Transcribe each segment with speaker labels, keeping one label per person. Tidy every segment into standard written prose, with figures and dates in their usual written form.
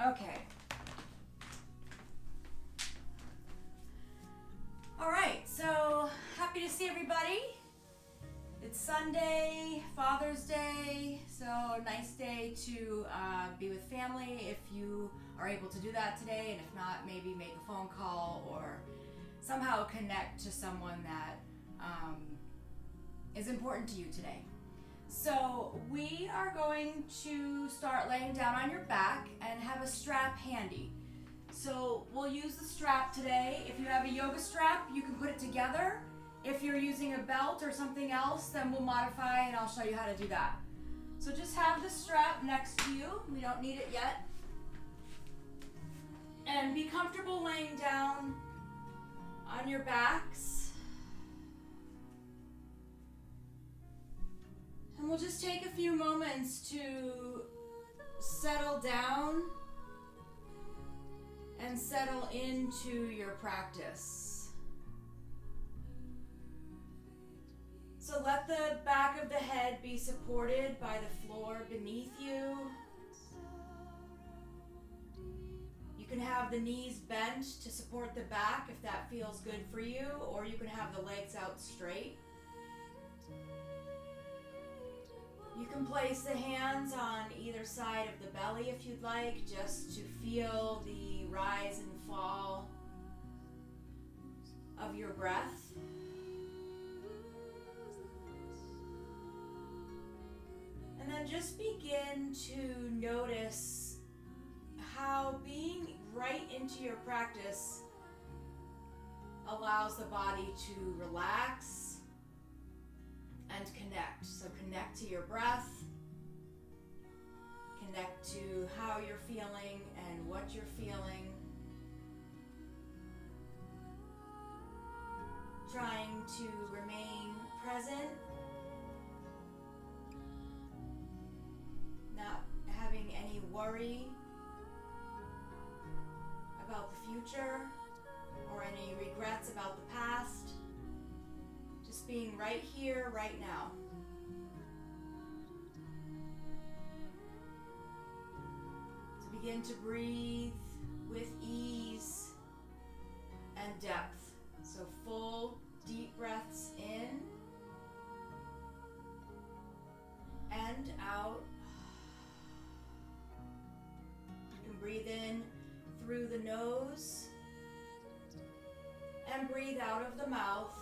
Speaker 1: Okay. All right, so happy to see everybody. It's Sunday, Father's Day, so nice day to be with family if you are able to do that today, and if not, maybe make a phone call or somehow connect to someone that is important to you today. So we are going to start laying down on your back and have a strap handy. So we'll use the strap today. If you have a yoga strap, you can put it together. If you're using a belt or something else, then we'll modify and I'll show you how to do that. So just have the strap next to you. We don't need it yet. And be comfortable laying down on your backs. And we'll just take a few moments to settle down and settle into your practice. So let the back of the head be supported by the floor beneath you. You can have the knees bent to support the back if that feels good for you, or you can have the legs out straight. You can place the hands on either side of the belly if you'd like, just to feel the rise and fall of your breath. And then just begin to notice how being right into your practice allows the body to relax and connect. So connect to your breath, connect to how you're feeling and what you're feeling. Trying to remain present, not having any worry about the future or any regrets about the past. Just being right here, right now. So begin to breathe with ease and depth. So full, deep breaths in and out. You can breathe in through the nose and breathe out of the mouth.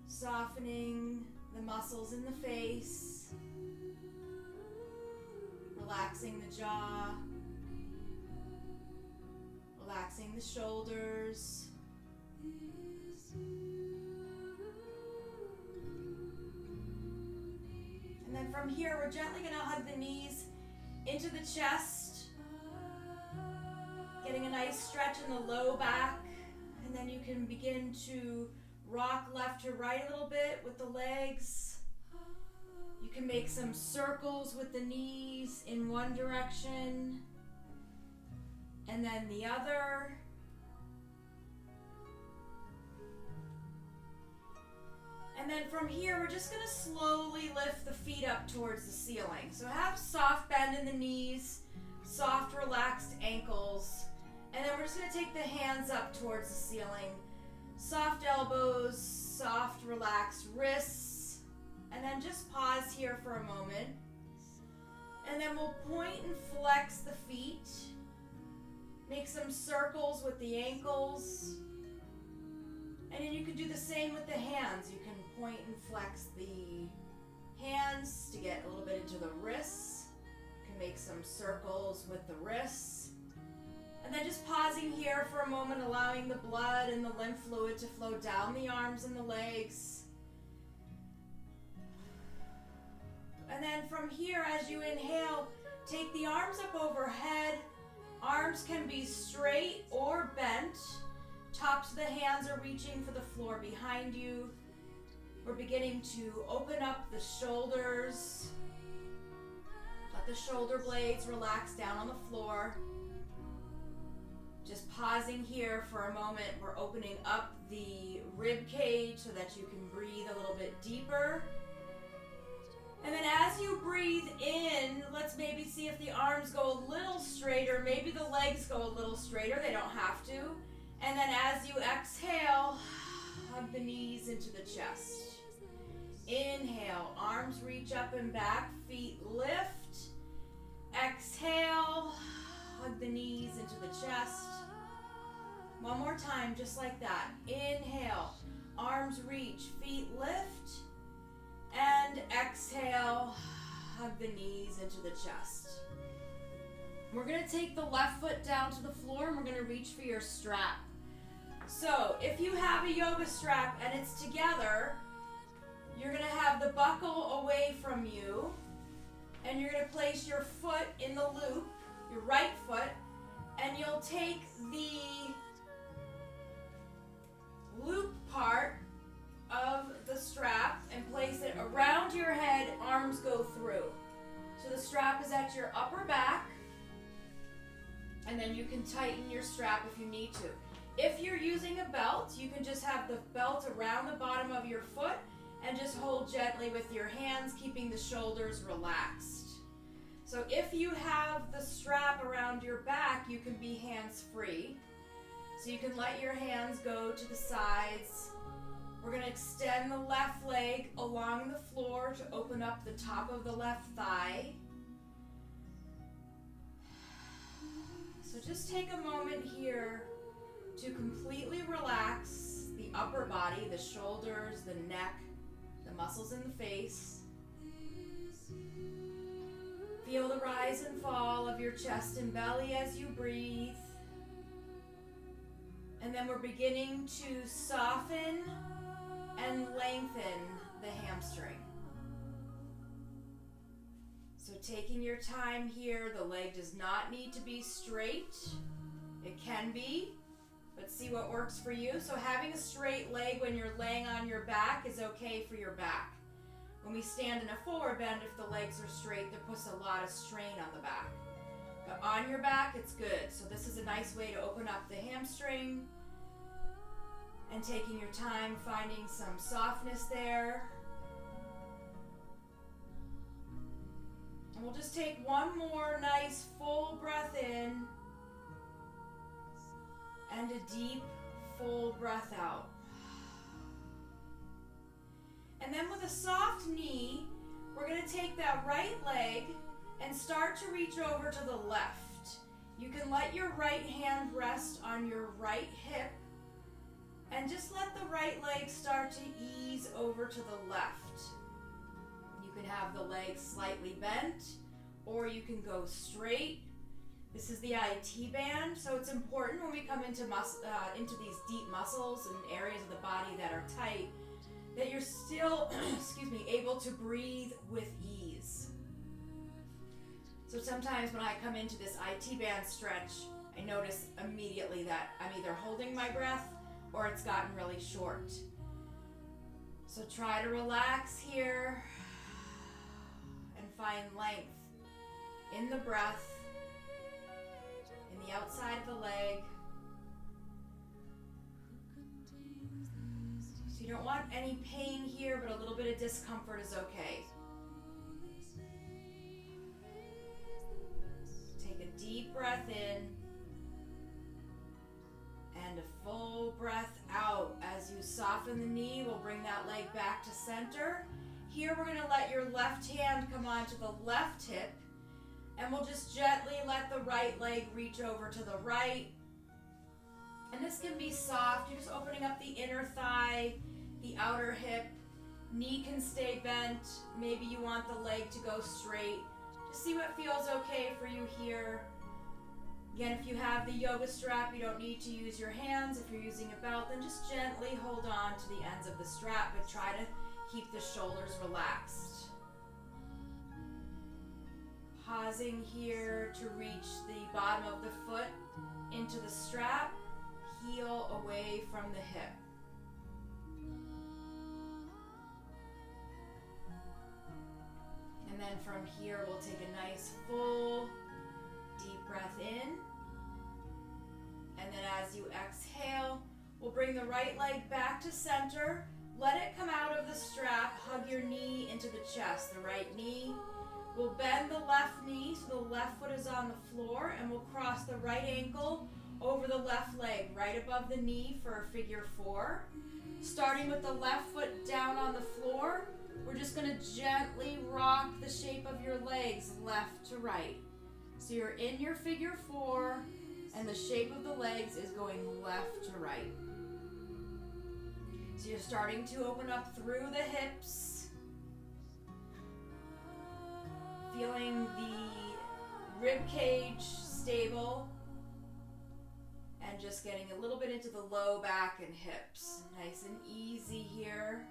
Speaker 1: Softening the muscles in the face, relaxing the jaw, relaxing the shoulders. And then from here, we're gently going to hug the knees into the chest, getting a nice stretch in the low back, and then you can begin to rock left to right a little bit with the legs. You can make some circles with the knees in one direction and then the other. And then from here, we're just going to slowly lift the feet up towards the ceiling. So have soft bend in the knees, soft relaxed ankles, and then we're just going to take the hands up towards the ceiling. Soft elbows, soft relaxed wrists, and then just pause here for a moment. And then we'll point and flex the feet. Make some circles with the ankles. And then you can do the same with the hands. You can point and flex the hands to get a little bit into the wrists. You can make some circles with the wrists. And then just pausing here for a moment, allowing the blood and the lymph fluid to flow down the arms and the legs. And then from here, as you inhale, take the arms up overhead. Arms can be straight or bent. Tops of the hands are reaching for the floor behind you. We're beginning to open up the shoulders. Let the shoulder blades relax down on the floor. Just pausing here for a moment, we're opening up the rib cage so that you can breathe a little bit deeper. And then as you breathe in, let's maybe see if the arms go a little straighter. Maybe the legs go a little straighter. They don't have to. And then as you exhale, hug the knees into the chest. Inhale, arms reach up and back, feet lift. Exhale, hug the knees into the chest. One more time, just like that. Inhale, arms reach, feet lift. And exhale, hug the knees into the chest. We're going to take the left foot down to the floor and we're going to reach for your strap. So if you have a yoga strap and it's together, you're going to have the buckle away from you and you're going to place your foot in the loop, your right foot, and you'll take the loop part of the strap and place it around your head, arms go through. So the strap is at your upper back, and then you can tighten your strap if you need to. If you're using a belt, you can just have the belt around the bottom of your foot and just hold gently with your hands, keeping the shoulders relaxed. So if you have the strap around your back, you can be hands-free. So you can let your hands go to the sides. We're going to extend the left leg along the floor to open up the top of the left thigh. So just take a moment here to completely relax the upper body, the shoulders, the neck, the muscles in the face. Feel the rise and fall of your chest and belly as you breathe. And then we're beginning to soften and lengthen the hamstring. So taking your time here, the leg does not need to be straight. It can be, but see what works for you. So having a straight leg when you're laying on your back is okay for your back. When we stand in a forward bend, if the legs are straight, that puts a lot of strain on the back. But on your back, it's good. So this is a nice way to open up the hamstring and taking your time, finding some softness there. And we'll just take one more nice full breath in and a deep full breath out. And then with a soft knee, we're going to take that right leg and start to reach over to the left. You can let your right hand rest on your right hip and just let the right leg start to ease over to the left. You can have the leg slightly bent or you can go straight. This is the IT band, so it's important when we come into these deep muscles and areas of the body that are tight that you're still, able to breathe with ease. So sometimes when I come into this IT band stretch, I notice immediately that I'm either holding my breath or it's gotten really short. So try to relax here and find length in the breath, in the outside of the leg. So you don't want any pain here, but a little bit of discomfort is okay. Take a deep breath in and a full breath out. As you soften the knee, we'll bring that leg back to center. Here we're going to let your left hand come onto the left hip, and we'll just gently let the right leg reach over to the right. And this can be soft. You're just opening up the inner thigh, the outer hip. Knee can stay bent. Maybe you want the leg to go straight. Just see what feels okay for you here. Again, if you have the yoga strap, you don't need to use your hands. If you're using a belt, then just gently hold on to the ends of the strap, but try to keep the shoulders relaxed. Pausing here to reach the bottom of the foot into the strap, heel away from the hip. And then from here, we'll take a nice full deep breath in. And then as you exhale, we'll bring the right leg back to center, let it come out of the strap. Hug your knee into the chest, the right knee. We'll bend the left knee so the left foot is on the floor, and we'll cross the right ankle over the left leg, right above the knee for a figure 4. Starting with the left foot down on the floor, we're just going to gently rock the shape of your legs left to right. So you're in your figure 4, and the shape of the legs is going left to right. So you're starting to open up through the hips, feeling the rib cage stable, and just getting a little bit into the low back and hips. Nice and easy here.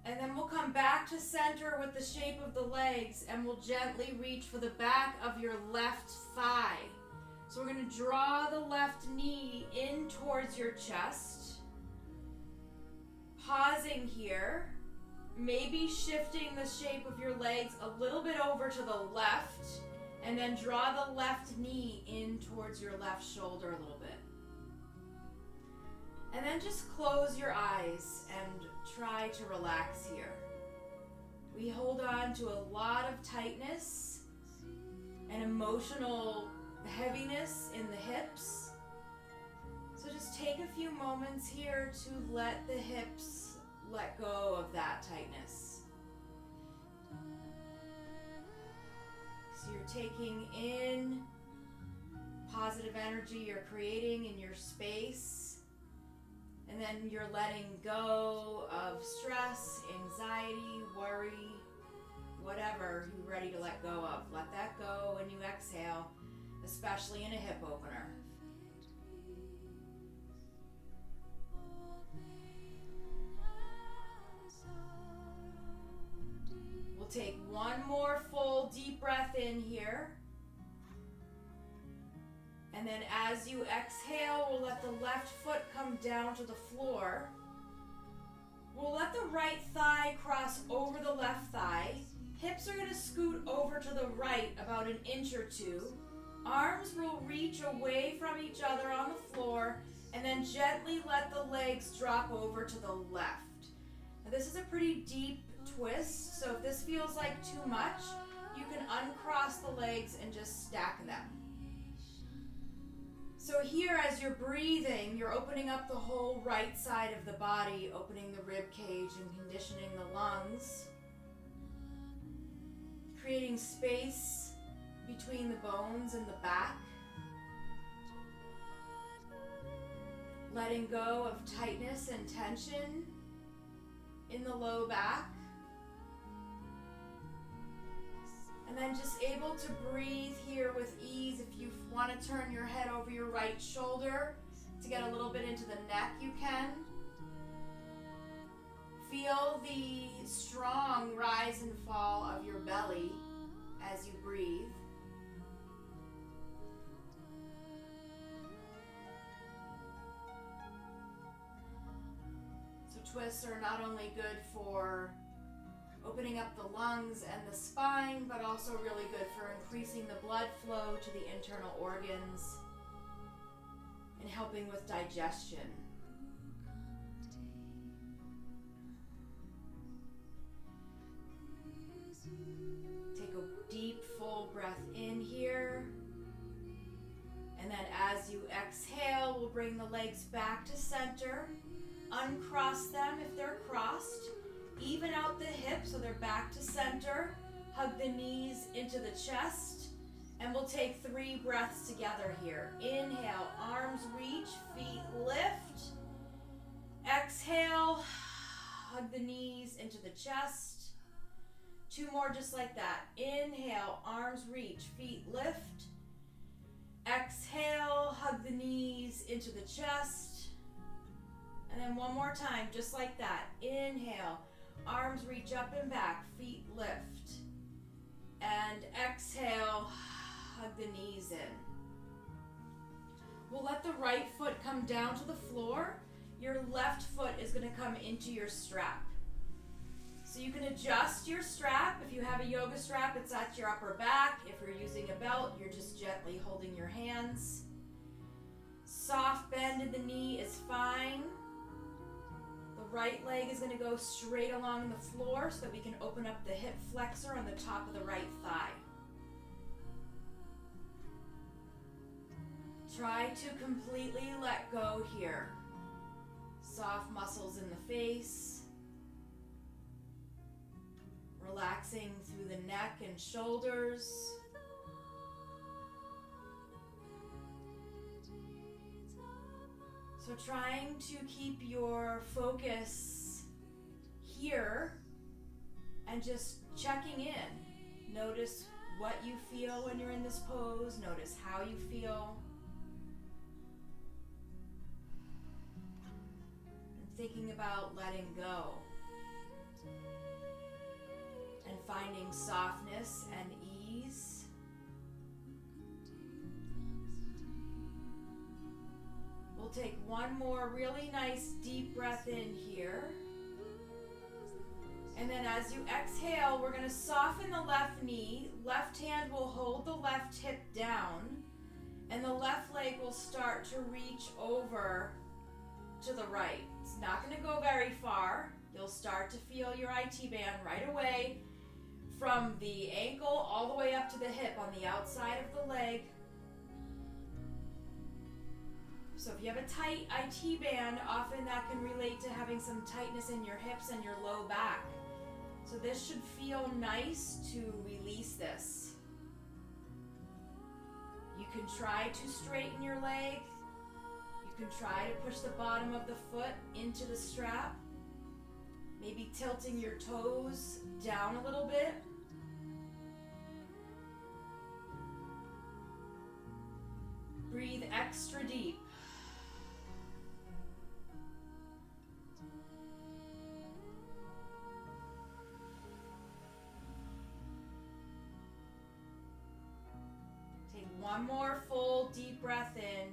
Speaker 1: And then we'll come back to center with the shape of the legs, and we'll gently reach for the back of your left thigh. So we're going to draw the left knee in towards your chest. Pausing here, maybe shifting the shape of your legs a little bit over to the left, and then draw the left knee in towards your left shoulder a little bit. And then just close your eyes and try to relax here. We hold on to a lot of tightness and emotional heaviness in the hips. So just take a few moments here to let the hips let go of that tightness. So you're taking in positive energy you're creating in your space, and then you're letting go of stress, anxiety, worry, whatever you're ready to let go of. Let that go when you exhale, especially in a hip opener. We'll take one more full deep breath in here. And then as you exhale, we'll let the left foot come down to the floor. We'll let the right thigh cross over the left thigh. Hips are going to scoot over to the right about an inch or two. Arms will reach away from each other on the floor, and then gently let the legs drop over to the left. Now this is a pretty deep twist, so if this feels like too much, you can uncross the legs and just stack them. So here, as you're breathing, you're opening up the whole right side of the body, opening the rib cage and conditioning the lungs, creating space between the bones and the back, letting go of tightness and tension in the low back. And then just able to breathe here with ease. If you want to turn your head over your right shoulder to get a little bit into the neck, you can. Feel the strong rise and fall of your belly as you breathe. So twists are not only good for opening up the lungs and the spine, but also really good for increasing the blood flow to the internal organs and helping with digestion. Take a deep, full breath in here. And then as you exhale, we'll bring the legs back to center. Uncross them if they're crossed. Even out the hips so they're back to center. Hug the knees into the chest. And we'll take 3 breaths together here. Inhale, arms reach, feet lift. Exhale, hug the knees into the chest. 2 more just like that. Inhale, arms reach, feet lift. Exhale, hug the knees into the chest. And then 1 more time, just like that. Inhale, arms reach up and back, feet lift. And exhale, hug the knees in. We'll let the right foot come down to the floor. Your left foot is going to come into your strap. So you can adjust your strap. If you have a yoga strap, it's at your upper back. If you're using a belt, you're just gently holding your hands. Soft bend in the knee is fine. right leg is going to go straight along the floor so that we can open up the hip flexor on the top of the right thigh. Try to completely let go here. Soft muscles in the face. Relaxing through the neck and shoulders. So trying to keep your focus here and just checking in. Notice what you feel when you're in this pose. Notice how you feel. And thinking about letting go. And finding softness and ease. We'll take one more really nice deep breath in here. And then as you exhale, we're going to soften the left knee. Left hand will hold the left hip down. And the left leg will start to reach over to the right. It's not going to go very far. You'll start to feel your IT band right away from the ankle all the way up to the hip on the outside of the leg. So if you have a tight IT band, often that can relate to having some tightness in your hips and your low back. So this should feel nice to release this. You can try to straighten your leg. You can try to push the bottom of the foot into the strap. Maybe tilting your toes down a little bit. Breathe extra deep. Take one more full deep breath in.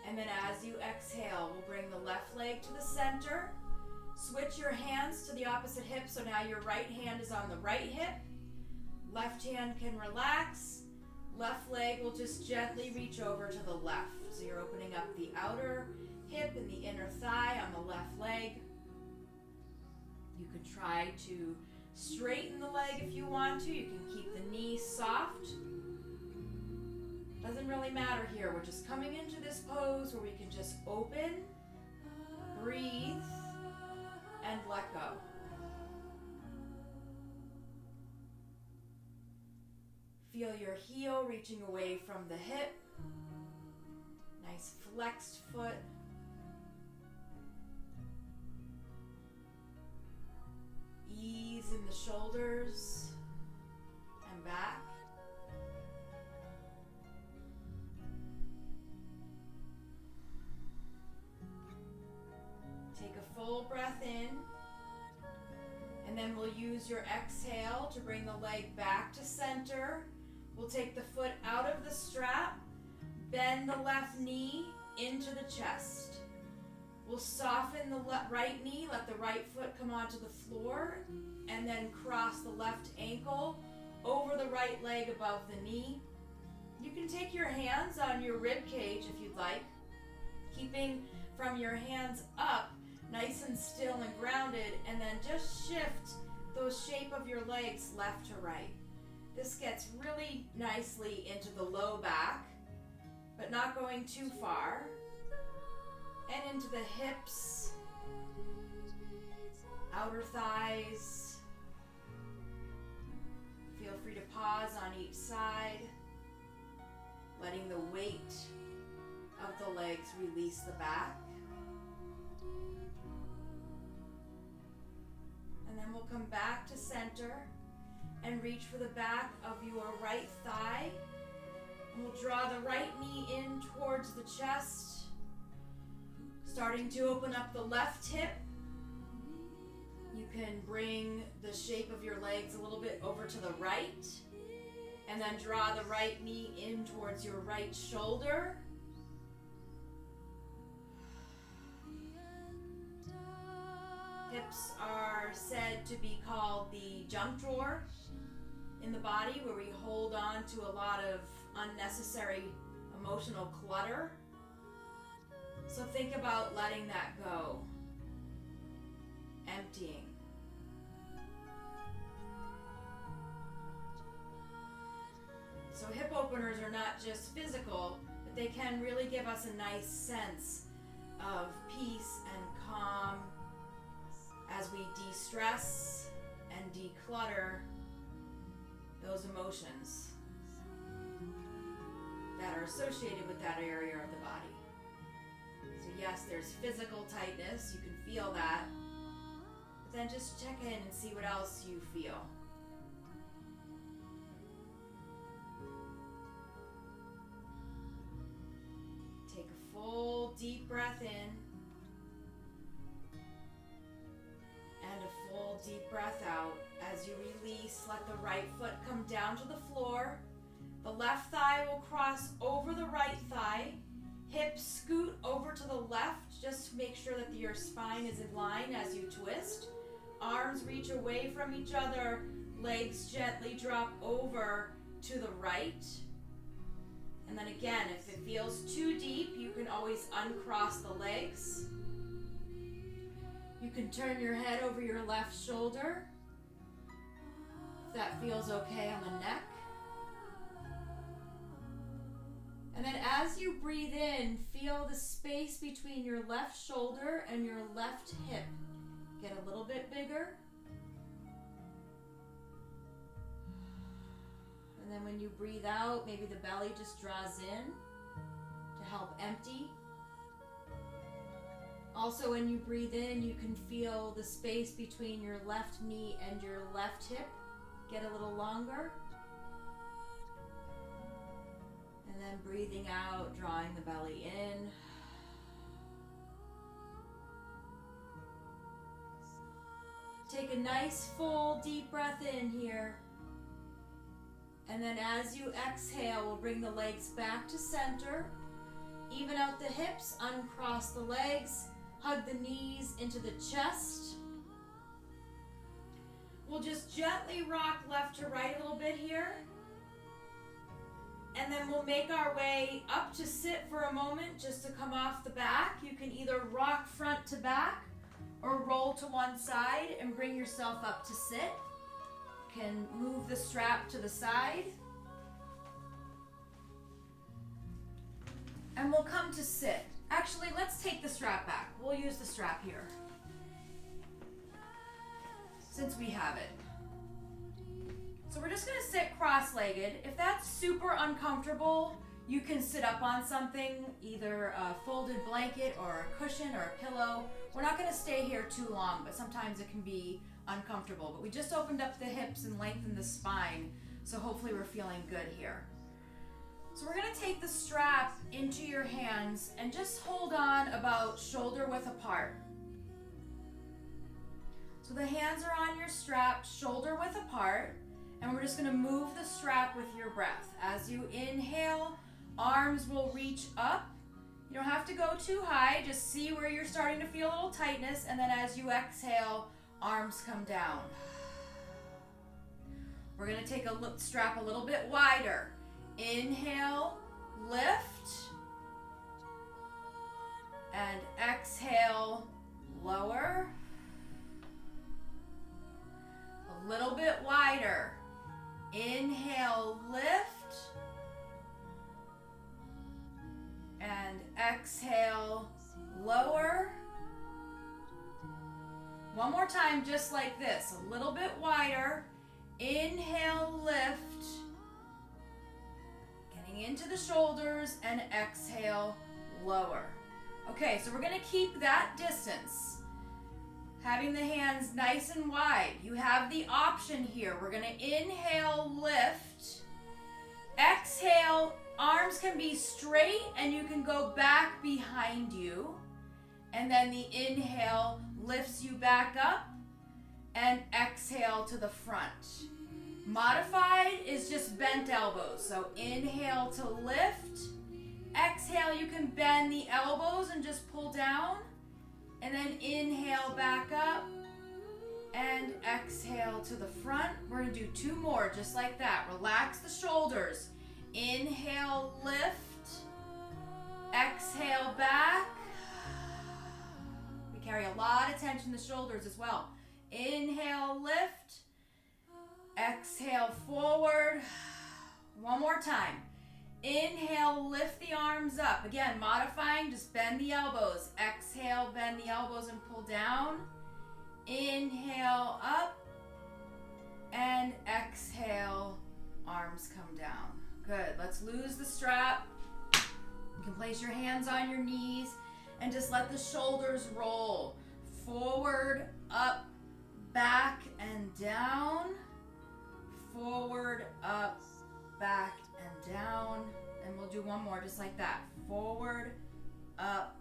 Speaker 1: And then as you exhale, we'll bring the left leg to the center. Switch your hands to the opposite hip, so now your right hand is on the right hip. Left hand can relax. Left leg will just gently reach over to the left. So you're opening up the outer hip and the inner thigh on the left leg. You can try to straighten the leg if you want to. You can keep the knee soft. Doesn't really matter here. We're just coming into this pose where we can just open, breathe, and let go. Feel your heel reaching away from the hip. Nice flexed foot. Ease in the shoulders and back. Take a full breath in, and then we'll use your exhale to bring the leg back to center. We'll take the foot out of the strap, bend the left knee into the chest. We'll soften the right knee, let the right foot come onto the floor, and then cross the left ankle over the right leg above the knee. You can take your hands on your rib cage if you'd like, keeping from your hands up, nice and still and grounded, and then just shift those shape of your legs left to right. This gets really nicely into the low back, but not going too far, and into the hips, outer thighs. Feel free to pause on each side, letting the weight of the legs release the back. And then we'll come back to center and reach for the back of your right thigh. And we'll draw the right knee in towards the chest, starting to open up the left hip. You can bring the shape of your legs a little bit over to the right, and then draw the right knee in towards your right shoulder. Hips are said to be called the junk drawer in the body, where we hold on to a lot of unnecessary emotional clutter. So think about letting that go. emptying. So hip openers are not just physical, but they can really give us a nice sense of peace and calm as we de-stress and declutter those emotions that are associated with that area of the body. So yes, there's physical tightness, you can feel that, but then just check in and see what else you feel. Take a full deep breath in and a full deep breath out. As you release, let the right foot come down to the floor. The left thigh will cross over the right thigh. Hips scoot over to the left. Just make sure that your spine is in line as you twist. Arms reach away from each other. Legs gently drop over to the right. And then again, if it feels too deep, you can always uncross the legs. You can turn your head over your left shoulder, if that feels okay on the neck. And then as you breathe in, feel the space between your left shoulder and your left hip get a little bit bigger. And then when you breathe out, maybe the belly just draws in to help empty. Also, when you breathe in, you can feel the space between your left knee and your left hip get a little longer. And then breathing out, drawing the belly in. Take a nice full deep breath in here. And then as you exhale, we'll bring the legs back to center. Even out the hips, uncross the legs, hug the knees into the chest. We'll just gently rock left to right a little bit here. And then we'll make our way up to sit for a moment just to come off the back. You can either rock front to back or roll to one side and bring yourself up to sit. You can move the strap to the side. And we'll come to sit. Actually, let's take the strap back. We'll use the strap here, since we have it. So we're just gonna sit cross-legged. If that's super uncomfortable, you can sit up on something, either a folded blanket or a cushion or a pillow. We're not gonna stay here too long, but sometimes it can be uncomfortable. But we just opened up the hips and lengthened the spine, so hopefully we're feeling good here. So we're gonna take the strap into your hands and just hold on about shoulder width apart. So the hands are on your strap, shoulder width apart, and we're just gonna move the strap with your breath. As you inhale, arms will reach up. You don't have to go too high, just see where you're starting to feel a little tightness, and then as you exhale, arms come down. We're gonna take a strap a little bit wider. Inhale, lift, and exhale, lower. A little bit wider. Inhale, lift, and exhale, lower. One more time, just like this, a little bit wider. Inhale, lift, getting into the shoulders, and exhale, lower. Okay, so we're gonna keep that distance. Having the hands nice and wide. You have the option here. We're gonna inhale, lift. Exhale, arms can be straight and you can go back behind you. And then the inhale lifts you back up, and exhale to the front. Modified is just bent elbows. So inhale to lift. Exhale, you can bend the elbows and just pull down. And then inhale back up and exhale to the front. We're gonna do two more just like that. Relax the shoulders. Inhale, lift. Exhale back. We carry a lot of tension in the shoulders as well. Inhale, lift. Exhale, forward. One more time. Inhale, lift the arms up. Again, modifying, just bend the elbows. Exhale, bend the elbows and pull down. Inhale, up. And exhale, arms come down. Good. Let's lose the strap. You can place your hands on your knees and just let the shoulders roll. Forward, up, back, and down. Forward, up, back, and down. And we'll do one more just like that. Forward, up,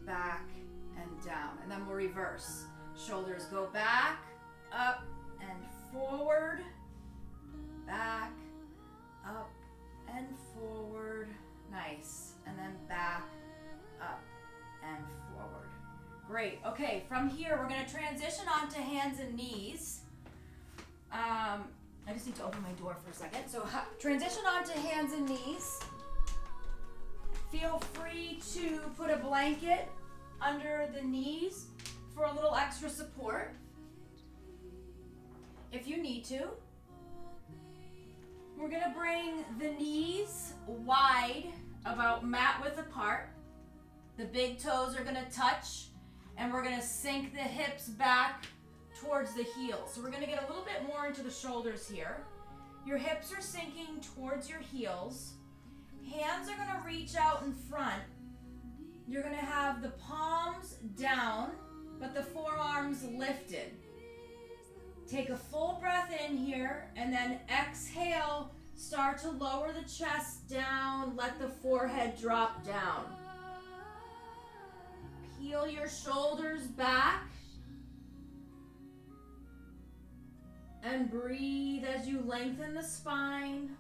Speaker 1: back, and down. And then we'll reverse. Shoulders go back, up, and forward, back, up, and forward. Nice. And then back, up, and forward. Great. Okay, from here we're going to transition onto hands and knees. I just need to open my door for a second. So transition onto hands and knees. Feel free to put a blanket under the knees for a little extra support if you need to. We're going to bring the knees wide, about mat width apart. The big toes are going to touch, and we're going to sink the hips back towards the heels. So we're going to get a little bit more into the shoulders here. Your hips are sinking towards your heels. Hands are going to reach out in front. You're going to have the palms down, but the forearms lifted. Take a full breath in here, and then exhale. Start to lower the chest down. Let the forehead drop down. Peel your shoulders back. And breathe as you lengthen the spine.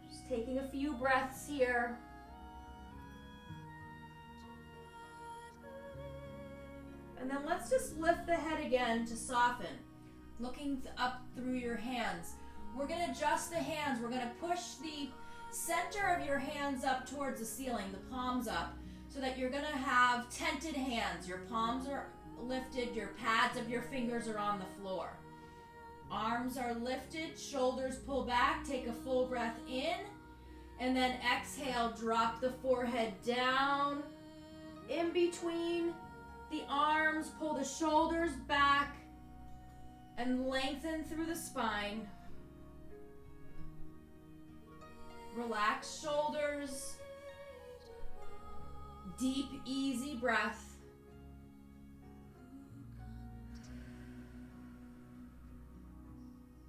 Speaker 1: Just taking a few breaths here. And then let's just lift the head again to soften. Looking up through your hands. We're going to adjust the hands. We're going to push the center of your hands up towards the ceiling, the palms up, so that you're going to have tented hands. Your palms are lifted. Your pads of your fingers are on the floor. Arms are lifted. Shoulders pull back. Take a full breath in. And then exhale. Drop the forehead down. In between the arms, pull the shoulders back and lengthen through the spine. Relax shoulders. Deep, easy breath.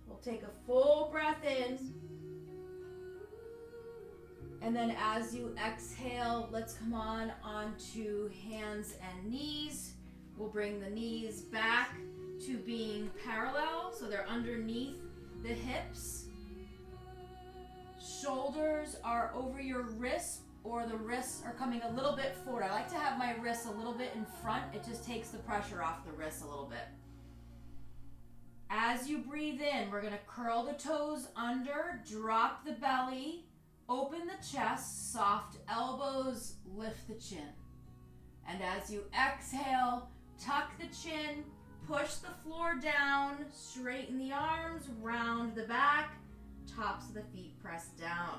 Speaker 1: We'll take a full breath in. And then as you exhale, let's come on onto hands and knees. We'll bring the knees back to being parallel, so they're underneath the hips. Shoulders are over your wrists, or the wrists are coming a little bit forward. I like to have my wrists a little bit in front. It just takes the pressure off the wrists a little bit. As you breathe in, we're going to curl the toes under, drop the belly, open the chest, soft elbows, lift the chin. And as you exhale, tuck the chin, push the floor down, straighten the arms, round the back, tops of the feet press down.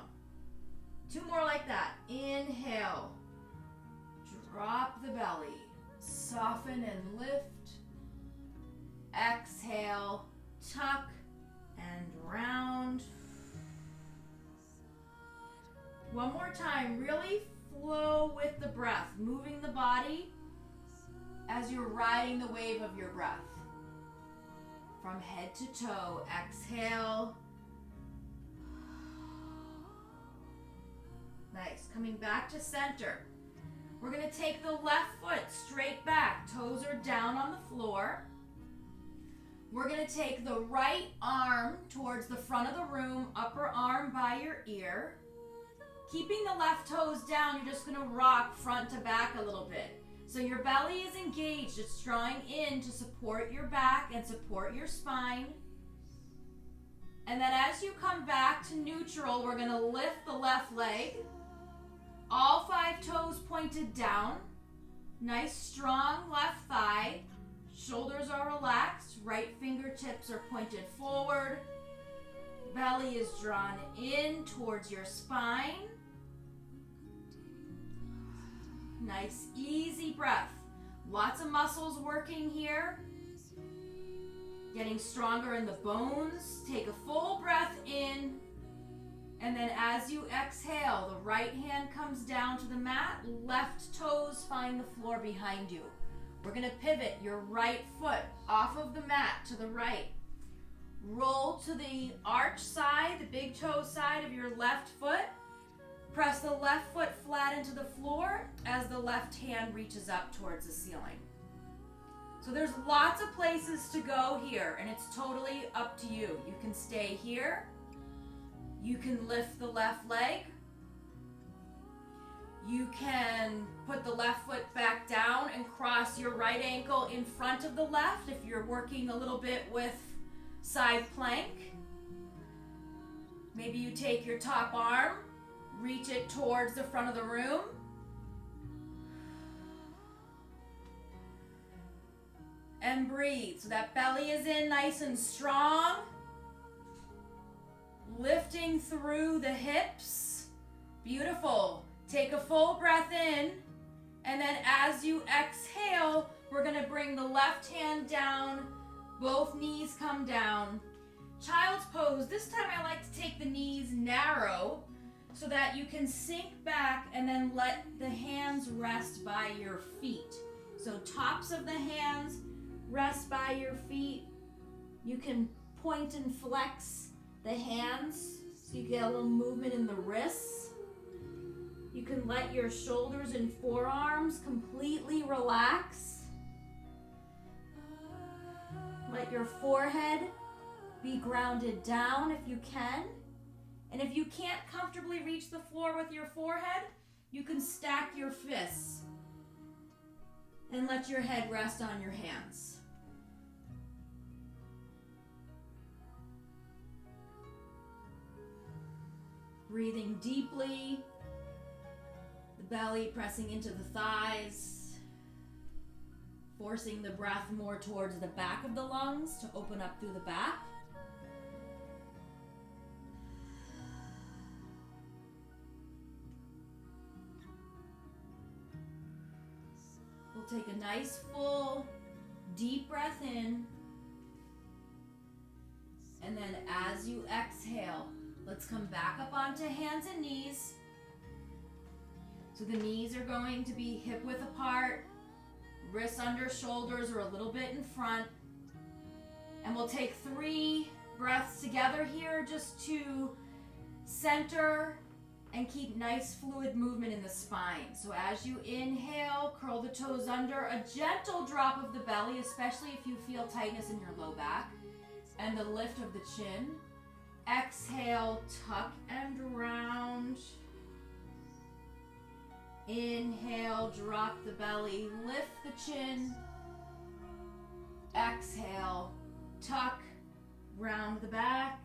Speaker 1: Two more like that. Inhale, drop the belly, soften and lift. Exhale, tuck and round. One more time, really flow with the breath, moving the body as you're riding the wave of your breath. From head to toe, exhale. Nice. Coming back to center. We're going to take the left foot straight back. Toes are down on the floor. We're going to take the right arm towards the front of the room, upper arm by your ear. Keeping the left toes down, you're just going to rock front to back a little bit. So your belly is engaged. It's drawing in to support your back and support your spine. And then as you come back to neutral, we're going to lift the left leg. All 5 toes pointed down. Nice strong left thigh. Shoulders are relaxed. Right fingertips are pointed forward. Belly is drawn in towards your spine. Nice easy breath. Lots of muscles working here. Getting stronger in the bones. Take a full breath in. And then as you exhale, the right hand comes down to the mat. Left toes find the floor behind you. We're going to pivot your right foot off of the mat to the right. Roll to the arch side, the big toe side of your left foot. Press the left foot flat into the floor as the left hand reaches up towards the ceiling. So there's lots of places to go here, and it's totally up to you. You can stay here. You can lift the left leg. You can put the left foot back down and cross your right ankle in front of the left if you're working a little bit with side plank. Maybe you take your top arm, reach it towards the front of the room. And breathe. So that belly is in nice and strong. Lifting through the hips. Beautiful. Take a full breath in. And then as you exhale, we're going to bring the left hand down. Both knees come down. Child's pose. This time I like to take the knees narrow so that you can sink back and then let the hands rest by your feet. So tops of the hands rest by your feet. You can point and flex the hands so you get a little movement in the wrists. You can let your shoulders and forearms completely relax. Let your forehead be grounded down if you can. And if you can't comfortably reach the floor with your forehead, you can stack your fists and let your head rest on your hands. Breathing deeply, the belly pressing into the thighs, forcing the breath more towards the back of the lungs to open up through the back. We'll take a nice full deep breath in, and then as you exhale, let's come back up onto hands and knees. So the knees are going to be hip width apart, wrists under shoulders or a little bit in front. And we'll take 3 breaths together here just to center and keep nice fluid movement in the spine. So as you inhale, curl the toes under, a gentle drop of the belly, especially if you feel tightness in your low back, and the lift of the chin. Exhale, tuck and round. Inhale, drop the belly, lift the chin. Exhale, tuck, round the back.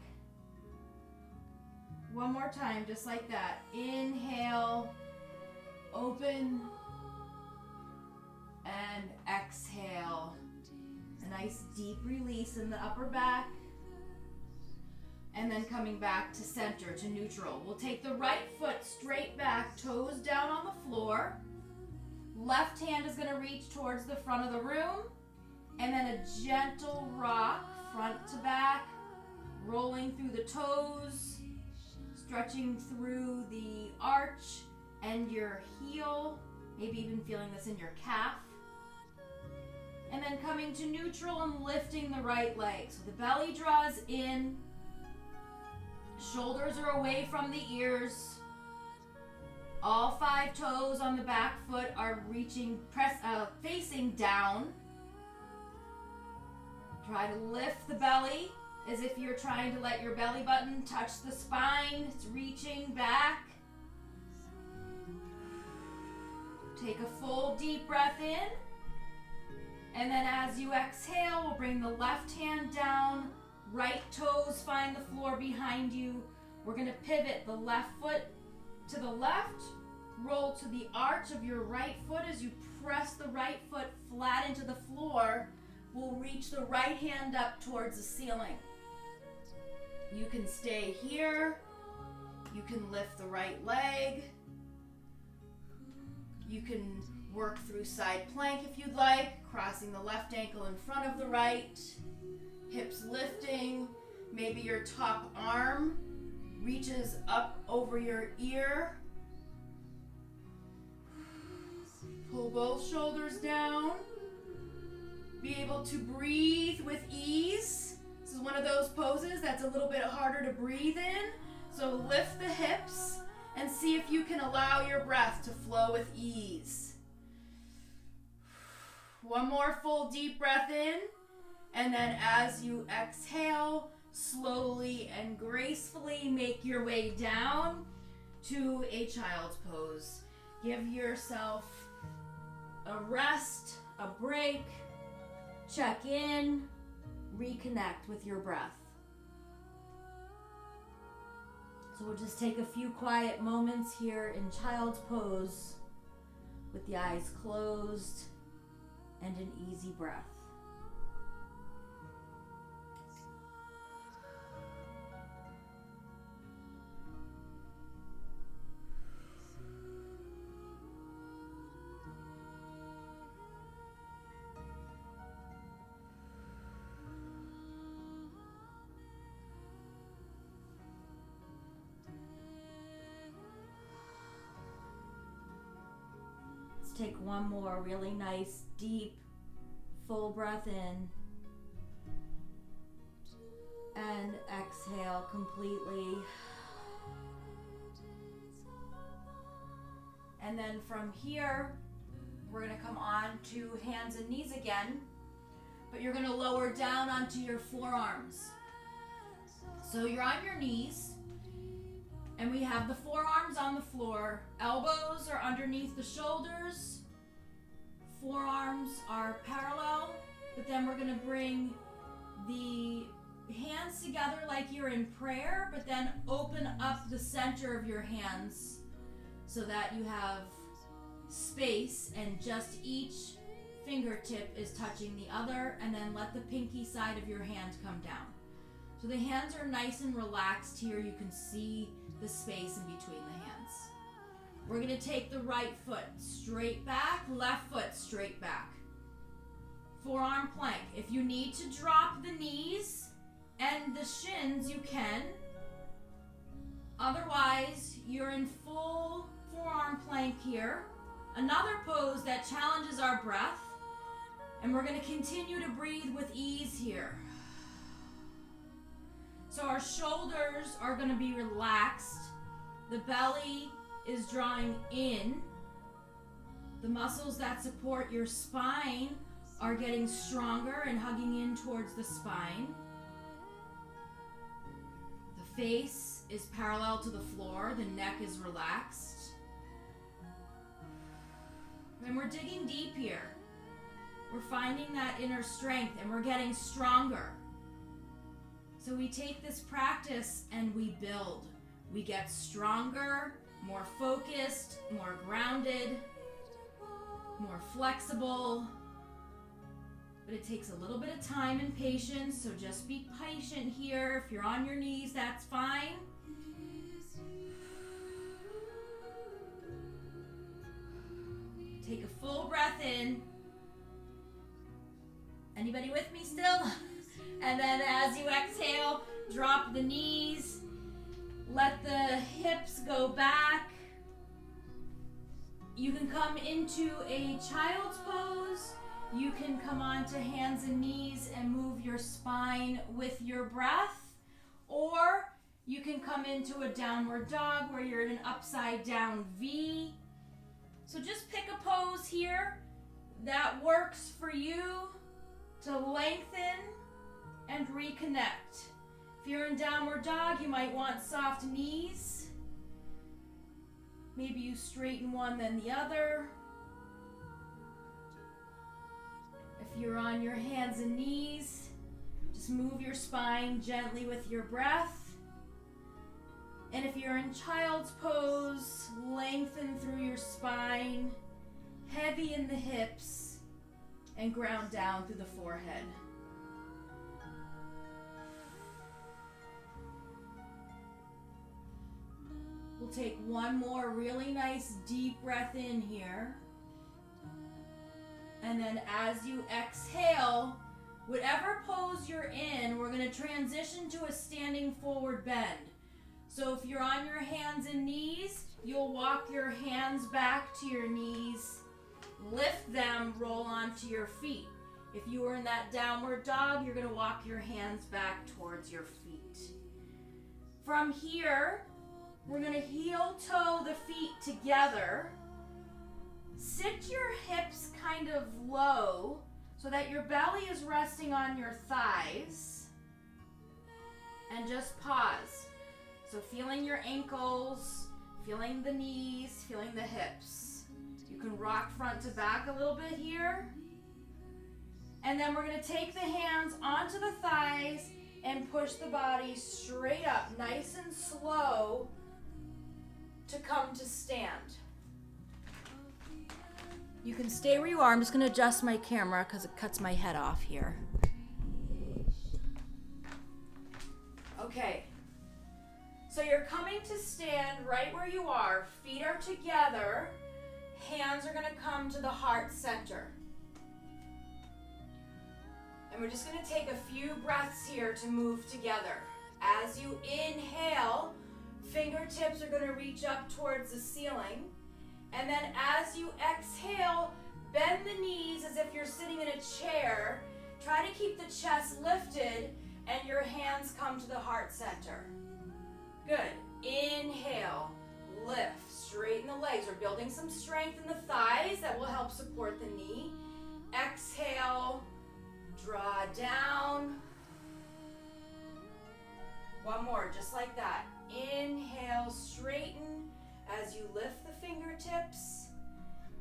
Speaker 1: One more time, just like that. Inhale, open, and exhale. A nice deep release in the upper back. And then coming back to center, to neutral. We'll take the right foot straight back, toes down on the floor. Left hand is going to reach towards the front of the room. And then a gentle rock, front to back, rolling through the toes, stretching through the arch and your heel, maybe even feeling this in your calf. And then coming to neutral and lifting the right leg. So the belly draws in. Shoulders are away from the ears. All 5 toes on the back foot are facing down. Try to lift the belly as if you're trying to let your belly button touch the spine. It's reaching back. Take a full deep breath in. And then as you exhale, we'll bring the left hand down. Right toes find the floor behind you. We're going to pivot the left foot to the left, roll to the arch of your right foot as you press the right foot flat into the floor. We'll reach the right hand up towards the ceiling. You can stay here. You can lift the right leg. You can work through side plank if you'd like, crossing the left ankle in front of the right, hips lifting. Maybe your top arm reaches up over your ear. Pull both shoulders down. Be able to breathe with ease. This is one of those poses that's a little bit harder to breathe in. So lift the hips and see if you can allow your breath to flow with ease. One more full deep breath in. And then as you exhale, slowly and gracefully make your way down to a child's pose. Give yourself a rest, a break, check in, reconnect with your breath. So we'll just take a few quiet moments here in child's pose with the eyes closed and an easy breath. Take one more really nice, deep, full breath in. And exhale completely. And then from here, we're going to come on to hands and knees again. But you're going to lower down onto your forearms. So you're on your knees. And we have the forearms on the floor. Elbows are underneath the shoulders. Forearms are parallel. But then we're going to bring the hands together like you're in prayer, but then open up the center of your hands so that you have space and just each fingertip is touching the other, and then let the pinky side of your hand come down. So the hands are nice and relaxed here. You can see the space in between the hands. We're going to take the right foot straight back, left foot straight back. Forearm plank. If you need to drop the knees and the shins, you can. Otherwise, you're in full forearm plank here. Another pose that challenges our breath. And we're going to continue to breathe with ease here. So our shoulders are going to be relaxed. The belly is drawing in. The muscles that support your spine are getting stronger and hugging in towards the spine. The face is parallel to the floor. The neck is relaxed. And we're digging deep here. We're finding that inner strength and we're getting stronger. So we take this practice and we build. We get stronger, more focused, more grounded, more flexible. But it takes a little bit of time and patience, so just be patient here. If you're on your knees, that's fine. Take a full breath in. Anybody with me still? And then as you exhale, drop the knees. Let the hips go back. You can come into a child's pose. You can come onto hands and knees and move your spine with your breath. Or you can come into a downward dog where you're in an upside down V. So just pick a pose here that works for you to lengthen and reconnect. If you're in downward dog, you might want soft knees. Maybe you straighten one then the other. If you're on your hands and knees, just move your spine gently with your breath. And if you're in child's pose, lengthen through your heavy in the hips and ground down through the forehead. We'll take one more really nice deep breath in here. And then as you exhale, whatever pose you're in, we're going to transition to a standing forward bend. So if you're on your hands and knees, you'll walk your hands back to your knees, lift them, roll onto your feet. If you were in that downward dog, you're going to walk your hands back towards your feet. From here, we're going to heel toe the feet together. Sit your hips kind of low so that your belly is resting on your thighs. And just pause. So feeling your ankles, feeling the knees, feeling the hips. You can rock front to back a little bit here. And then we're going to take the hands onto the thighs and push the body straight up, nice and slow, to come to stand. You can stay where you are. I'm just going to adjust my camera because it cuts my head off here. Okay. So you're coming to stand right where you are. Feet are together. Hands are going to come to the heart center. And we're just going to take a few breaths here to move together. As you inhale, fingertips are going to reach up towards the ceiling. And then as you exhale, bend the knees as if you're sitting in a chair. Try to keep the chest lifted and your hands come to the heart center. Good. Inhale, lift, straighten the legs. We're building some strength in the thighs that will help support the knee. Exhale, draw down. One more, just like that. Inhale, straighten as you lift the fingertips.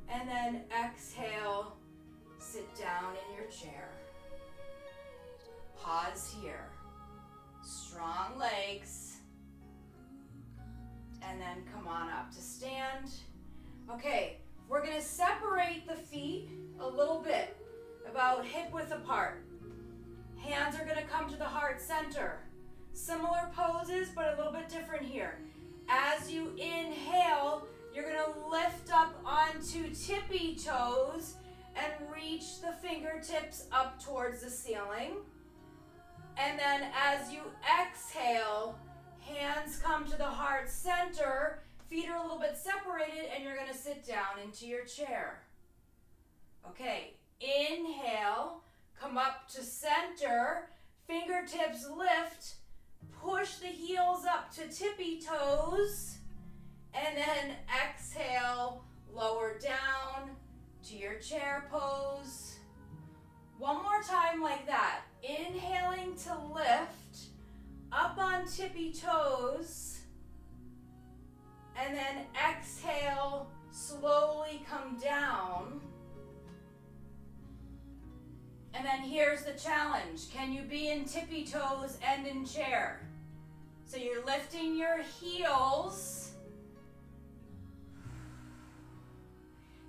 Speaker 1: And then exhale, sit down in your chair. Pause here. Strong legs. And then come on up to stand. Okay, we're going to separate the feet a little bit, about hip width apart. Hands are going to come to the heart center. Similar poses, but a little bit different here. As you inhale, you're going to lift up onto tippy toes and reach the fingertips up towards the ceiling. And then as you exhale, hands come to the heart center, feet are a little bit separated, and you're going to sit down into your chair. Okay, inhale, come up to center, fingertips lift, push the heels up to tippy toes, and then exhale, lower down to your chair pose. One more time like that. Inhaling to lift, up on tippy toes, and then exhale, slowly come down. And then here's the challenge. Can you be in tippy toes and in chair? So you're lifting your heels.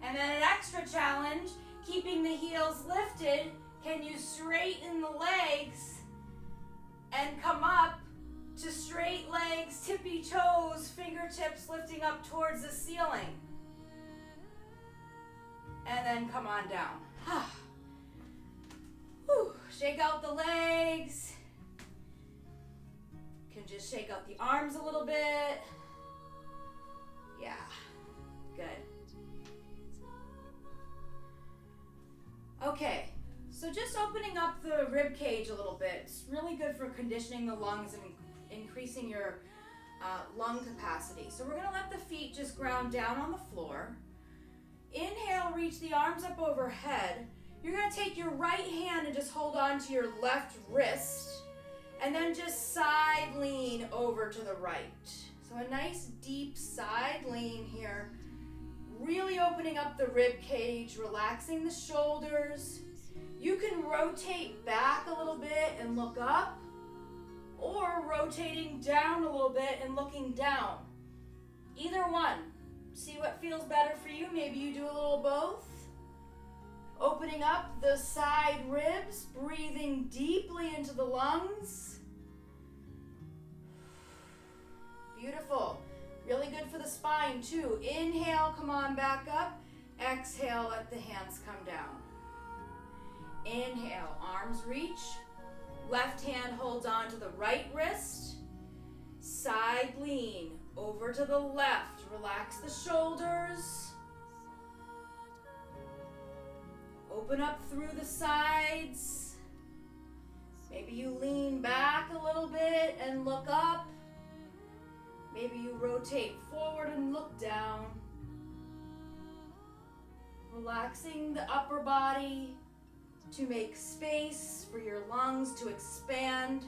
Speaker 1: And then an extra challenge, keeping the heels lifted. Can you straighten the legs and come up to straight legs, tippy toes, fingertips lifting up towards the ceiling? And then come on down. Whew. Shake out the legs. Can just shake out the arms a little bit. Yeah, good. Okay, so just opening up the rib cage a little bit. It's really good for conditioning the lungs and increasing your lung capacity. So we're gonna let the feet just ground down on the floor. Inhale, reach the arms up overhead. You're gonna take your right hand and just hold on to your left wrist, and then just side lean over to the right. So a nice deep side lean here. Really opening up the rib cage, relaxing the shoulders. You can rotate back a little bit and look up, or rotating down a little bit and looking down. Either one. See what feels better for you. Maybe you do a little both. Opening up the side ribs, breathing deeply into the lungs. Beautiful. Really good for the spine too. Inhale, come on back up. Exhale, let the hands come down. Inhale, arms reach. Left hand holds on to the right wrist. Side lean over to the left. Relax the shoulders. Open up through the sides. Maybe you lean back a little bit and look up. Maybe you rotate forward and look down. Relaxing the upper body to make space for your lungs to expand.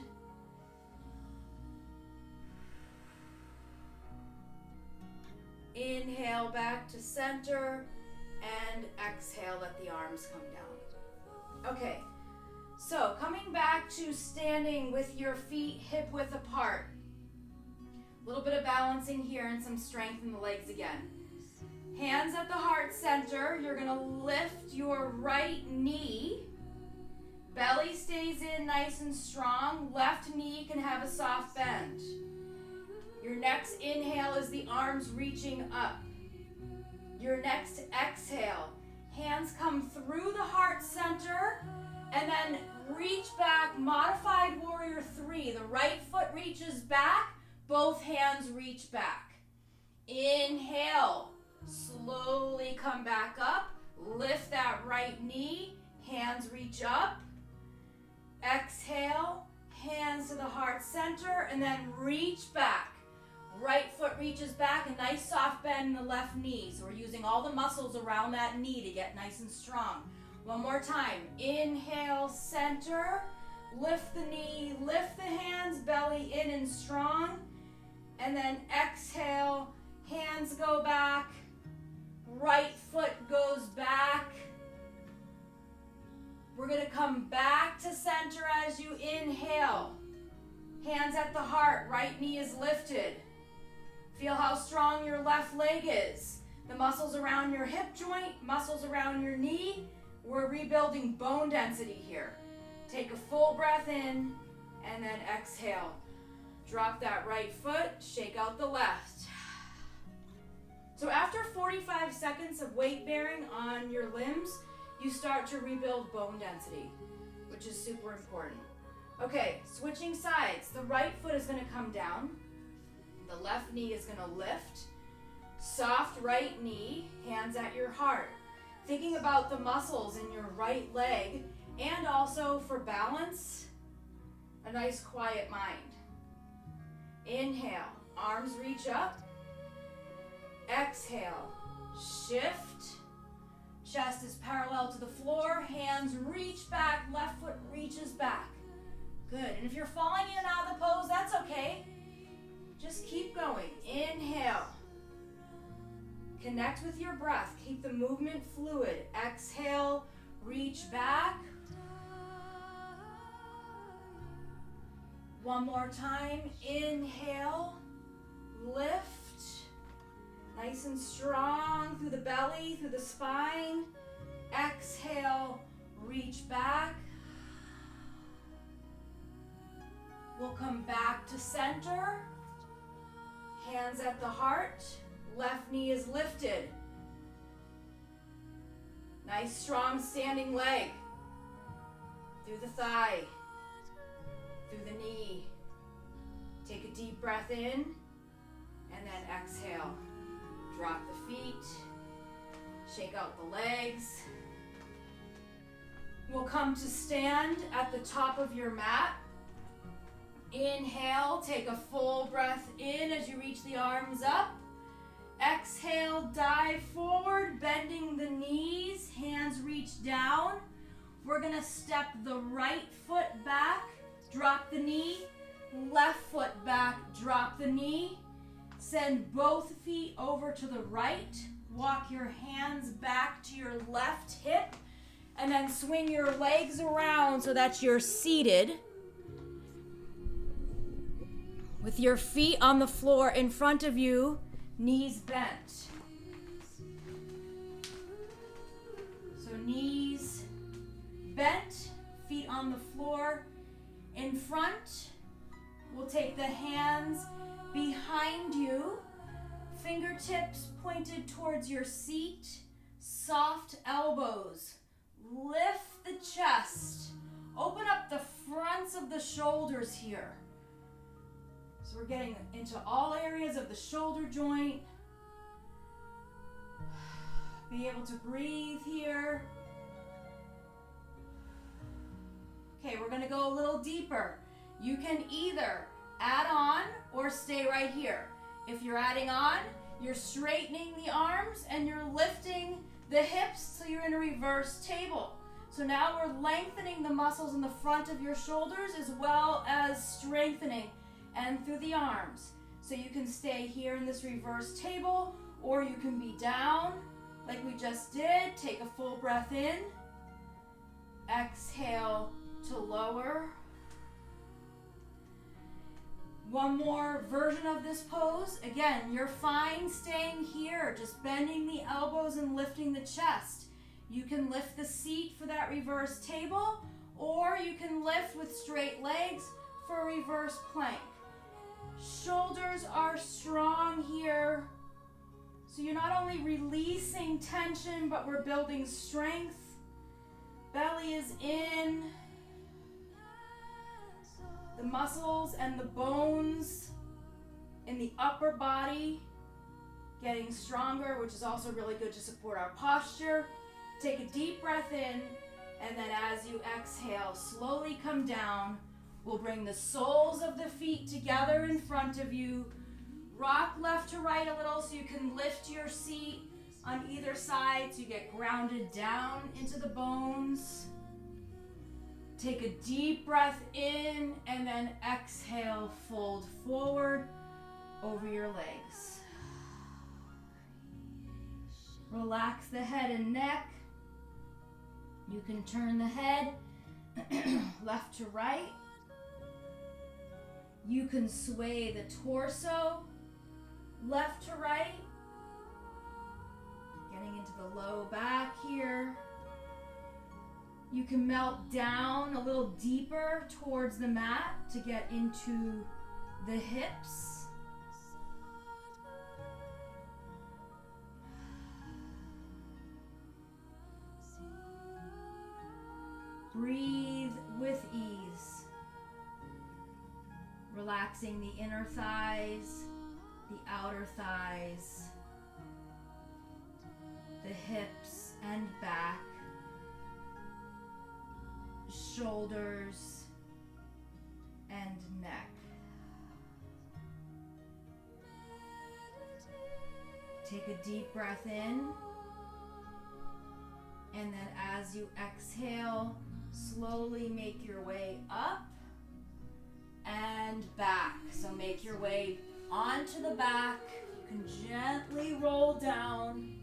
Speaker 1: Inhale back to center and exhale, let the arms come down. Okay, so coming back to standing with your feet hip width apart. A little bit of balancing here and some strength in the legs again. Hands at the heart center. You're gonna lift your right knee. Belly stays in nice and strong. Left knee can have a soft bend. Your next inhale is the arms reaching up. Your next exhale, hands come through the heart center and then reach back, modified warrior 3. The right foot reaches back, both hands reach back. Inhale, slowly come back up, lift that right knee, hands reach up. Exhale, hands to the heart center and then reach back. Right foot reaches back, a nice soft bend in the left knee. So we're using all the muscles around that knee to get nice and strong. One more time. Inhale, center. Lift the knee, lift the hands, belly in and strong. And then exhale, hands go back. Right foot goes back. We're going to come back to center as you inhale. Hands at the heart, right knee is lifted. Feel how strong your left leg is. The muscles around your hip joint, muscles around your knee. We're rebuilding bone density here. Take a full breath in and then exhale. Drop that right foot, shake out the left. So after 45 seconds of weight bearing on your limbs, you start to rebuild bone density, which is super important. Okay, switching sides. The right foot is going to come down. The left knee is going to lift. Soft right knee, hands at your heart. Thinking about the muscles in your right leg and also for balance, a nice quiet mind. Inhale, arms reach up. Exhale, shift. Chest is parallel to the floor, hands reach back, left foot reaches back. Good, and if you're falling in and out of the pose, that's okay. Just keep going. Inhale. Connect with your breath. Keep the movement fluid. Exhale, reach back. One more time. Inhale, lift. Nice and strong through the belly, through the spine. Exhale, reach back. We'll come back to center. Hands at the heart. Left knee is lifted. Nice strong standing leg. Through the thigh. Through the knee. Take a deep breath in. And then exhale. Drop the feet. Shake out the legs. We'll come to stand at the top of your mat. Inhale, take a full breath in as you reach the arms up. Exhale, dive forward, bending the knees, hands reach down. We're gonna step the right foot back, drop the knee, left foot back, drop the knee. Send both feet over to the right. Walk your hands back to your left hip, and then swing your legs around so that you're seated. With your feet on the floor in front of you, knees bent. So knees fingertips pointed towards your seat, soft elbows. Lift the chest. Open up the fronts of the shoulders here. So we're getting into all areas of the shoulder joint. Be able to breathe here. Okay, we're gonna go a little deeper. You can either add on or stay right here. If you're adding on, you're straightening the arms and you're lifting the hips so you're in a reverse table. So now we're lengthening the muscles in the front of your shoulders as well as strengthening and through the arms. So you can stay here in this reverse table or you can be down like we just did. Take a full breath in. Exhale to lower. One more version of this pose. Again, you're fine staying here, just bending the elbows and lifting the chest. You can lift the seat for that reverse table, or you can lift with straight legs for a reverse plank. Shoulders are strong here. So you're not only releasing tension, but we're building strength. Belly is in. The muscles and the bones in the upper body getting stronger, which is also really good to support our posture. Take a deep breath in, and then as you exhale, slowly come down. We'll bring the soles of the feet together in front of you. Rock left to right a little so you can lift your seat on either side so you get grounded down into the bones. Take a deep breath in and then exhale, fold forward over your legs. Relax the head and neck. You can turn the head left to right. You can sway the torso left to right. Getting into the low back here. You can melt down a little deeper towards the mat to get into the hips. Breathe with ease. Relaxing the inner thighs, the outer thighs, the hips and back. Shoulders and neck. Take a deep breath in, and then as you exhale, slowly make your way up and back. So make your way onto the back. You can gently roll down.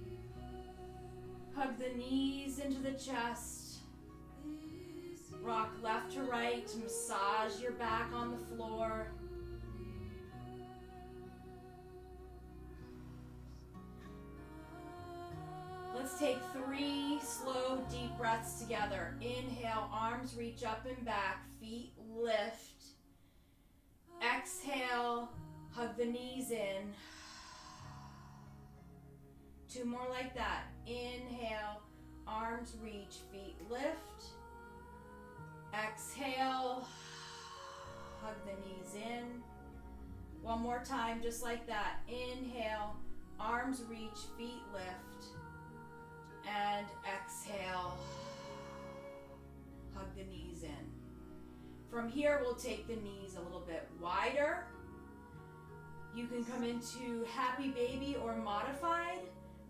Speaker 1: Hug the knees into the chest. Rock left to right to massage your back on the floor. Let's take 3 slow, deep breaths together. Inhale, arms reach up and back, feet lift. Exhale, hug the knees in. 2 more like that. Inhale, arms reach, feet lift. Exhale, hug the knees in. 1 more time, just like that. Inhale, arms reach, feet lift. And exhale, hug the knees in. From here, we'll take the knees a little bit wider. You can come into happy baby or modified.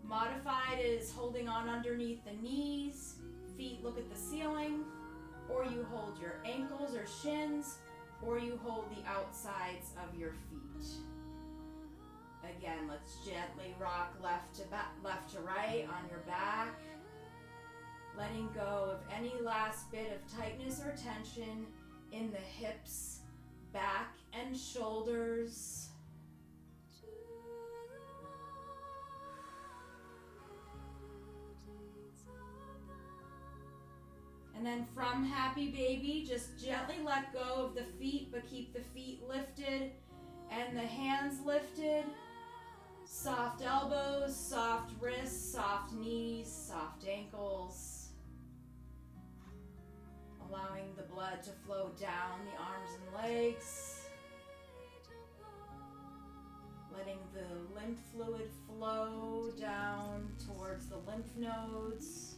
Speaker 1: Modified is holding on underneath the knees, feet look at the ceiling, or you hold your ankles or shins, or you hold the outsides of your feet. Again, let's gently rock left to right on your back, letting go of any last bit of tightness or tension in the hips, back, and shoulders. And then from happy baby, just gently let go of the feet, but keep the feet lifted and the hands lifted. Soft elbows, soft wrists, soft knees, soft ankles. Allowing the blood to flow down the arms and legs. Letting the lymph fluid flow down towards the lymph nodes.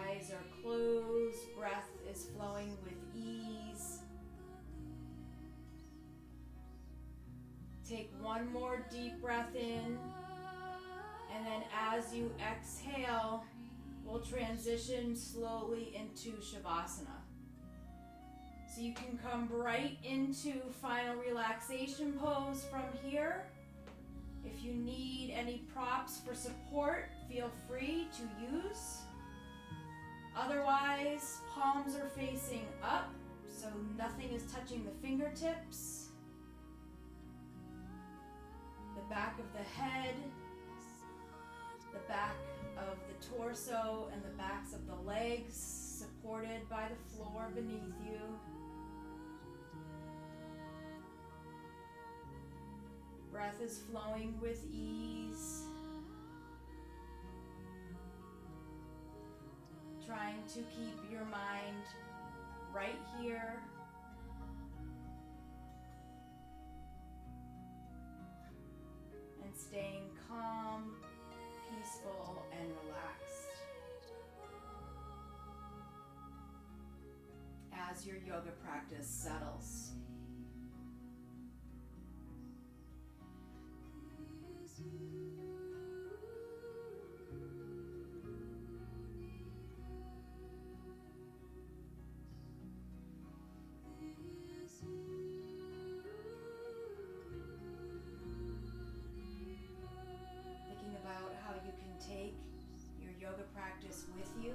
Speaker 1: Eyes are closed, breath is flowing with ease. Take one more deep breath in, and then as you exhale, we'll transition slowly into Shavasana. So you can come right into final relaxation pose from here. If you need any props for support, feel free to use. Otherwise, palms are facing up, so nothing is touching the fingertips. The back of the head, the back of the torso, and the backs of the legs supported by the floor beneath you. Breath is flowing with ease. Trying to keep your mind right here. And staying calm, peaceful, and relaxed. As your yoga practice settles. Take your yoga practice with you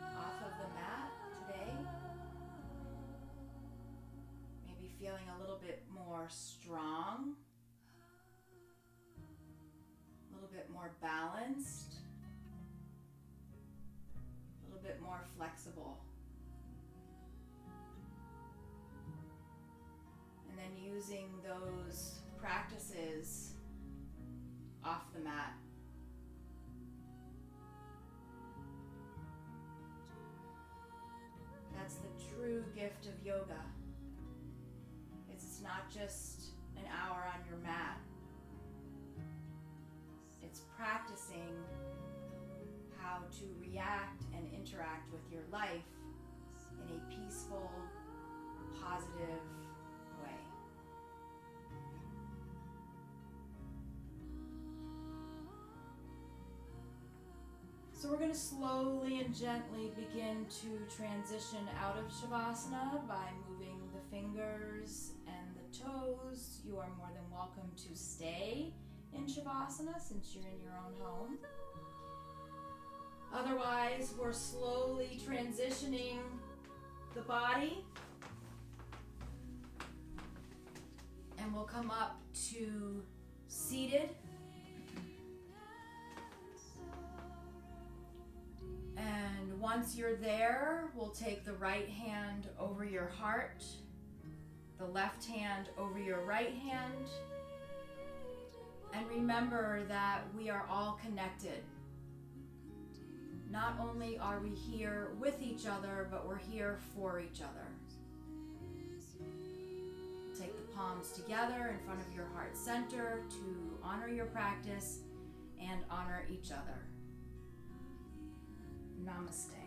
Speaker 1: off of the mat today. Maybe feeling a little bit more strong, a little bit more balanced, a little bit more flexible. And then using those practices off the mat. That's the true gift of yoga. It's not just an hour on your mat. It's practicing how to react and interact with your life in a peaceful, positive way. So we're going to slowly and gently begin to transition out of Shavasana by moving the fingers and the toes. You are more than welcome to stay in Shavasana since you're in your own home. Otherwise, we're slowly transitioning the body. And we'll come up to seated. And once you're there, we'll take the right hand over your heart, the left hand over your right hand. And remember that we are all connected. Not only are we here with each other, but we're here for each other. Take the palms together in front of your heart center to honor your practice and honor each other. Namaste.